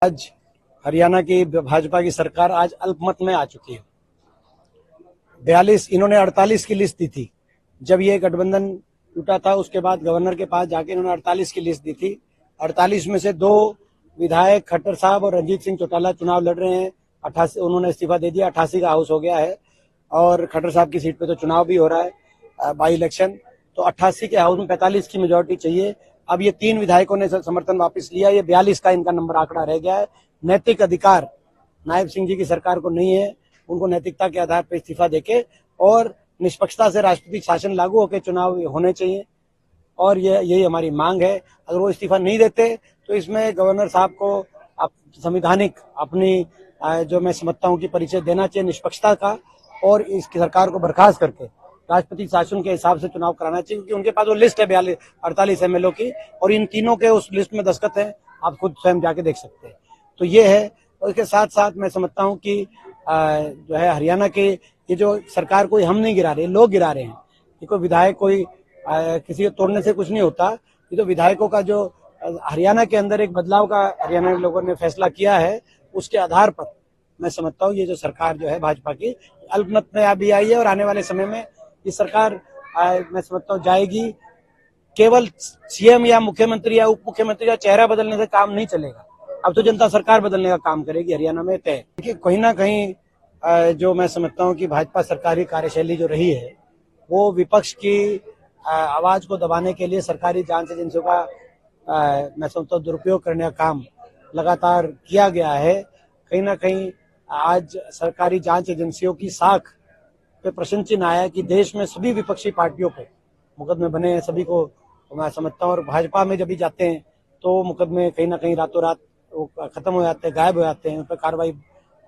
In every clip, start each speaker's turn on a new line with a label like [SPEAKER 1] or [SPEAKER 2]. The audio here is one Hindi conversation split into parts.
[SPEAKER 1] आज हरियाणा की भाजपा की सरकार आज अल्पमत में आ चुकी है। 42 इन्होंने 48 की लिस्ट दी थी। जब ये गठबंधन टूटा था उसके बाद गवर्नर के पास जाके इन्होंने 48 की लिस्ट दी थी। 48 में से 2 विधायक खट्टर साहब और रंजीत सिंह चौटाला चुनाव लड़ रहे हैं। 88 उन्होंने इस्तीफा दे दिया। 88 का हाउस हो गया है और खट्टर साहब की सीट पे तो चुनाव भी हो रहा है, बाई इलेक्शन। तो 88 के हाउस में 45 की मेजोरिटी चाहिए। अब ये 3 विधायकों ने समर्थन वापस लिया। ये 42 का इनका नंबर आंकड़ा रह गया है। नैतिक अधिकार नायब सिंह जी की सरकार को नहीं है। उनको नैतिकता के आधार पर इस्तीफा देके और निष्पक्षता से राष्ट्रपति शासन लागू होकर चुनाव होने चाहिए और यही हमारी मांग है। अगर वो इस्तीफा नहीं देते तो इसमें गवर्नर साहब को संवैधानिक अपनी जो मैं समझता हूं कि परिचय देना चाहिए निष्पक्षता का और इस सरकार को बर्खास्त करके राष्ट्रपति शासन के हिसाब से चुनाव कराना चाहिए, क्योंकि उनके पास वो लिस्ट है 48 एमएलओ की और इन तीनों के उस लिस्ट में दस्तखत है। आप खुद स्वयं जाके देख सकते हैं। तो ये है। और इसके साथ साथ मैं समझता हूं कि जो है हरियाणा के ये जो सरकार कोई हम नहीं गिरा रहे, लोग गिरा रहे हैं। ये कोई विधायक कोई किसी को तोड़ने से कुछ नहीं होता। ये तो विधायकों का जो हरियाणा के अंदर एक बदलाव का हरियाणा के लोगों ने फैसला किया है, उसके आधार पर मैं समझता हूँ ये जो सरकार जो है भाजपा की अल्पमत में अभी आई है और आने वाले समय में ये सरकार मैं समझता हूँ जाएगी। केवल सीएम या मुख्यमंत्री या उप मुख्यमंत्री का चेहरा बदलने से काम नहीं चलेगा। अब तो जनता सरकार बदलने का काम करेगी हरियाणा में तय। देखिए कहीं ना कहीं जो मैं समझता हूँ कि भाजपा सरकारी कार्यशैली जो रही है वो विपक्ष की आवाज को दबाने के लिए सरकारी जांच एजेंसियों का मैं समझता हूँ दुरुपयोग करने का काम लगातार किया गया है। कहीं ना कहीं आज सरकारी जांच एजेंसियों की साख पे प्रश्न चिन्ह आया है कि देश में सभी विपक्षी पार्टियों पे मुकदमे बने हैं। सभी को मैं समझता हूँ और भाजपा में जब भी जाते हैं तो मुकदमे कहीं ना कहीं रातों रात खत्म हो जाते हैं, गायब हो जाते हैं, उन पर कार्रवाई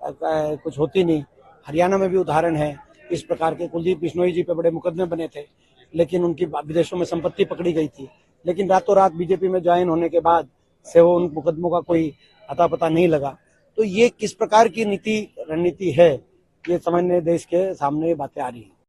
[SPEAKER 1] कुछ होती नहीं। हरियाणा में भी उदाहरण है इस प्रकार के। कुलदीप बिश्नोई जी पे बड़े मुकदमे बने थे लेकिन उनकी विदेशों में संपत्ति पकड़ी गई थी, लेकिन रातों रात बीजेपी में ज्वाइन होने के बाद से वो उन मुकदमों का कोई अता पता नहीं लगा। तो ये किस प्रकार की रणनीति है, ये समझने देश के सामने बातें आ रही है।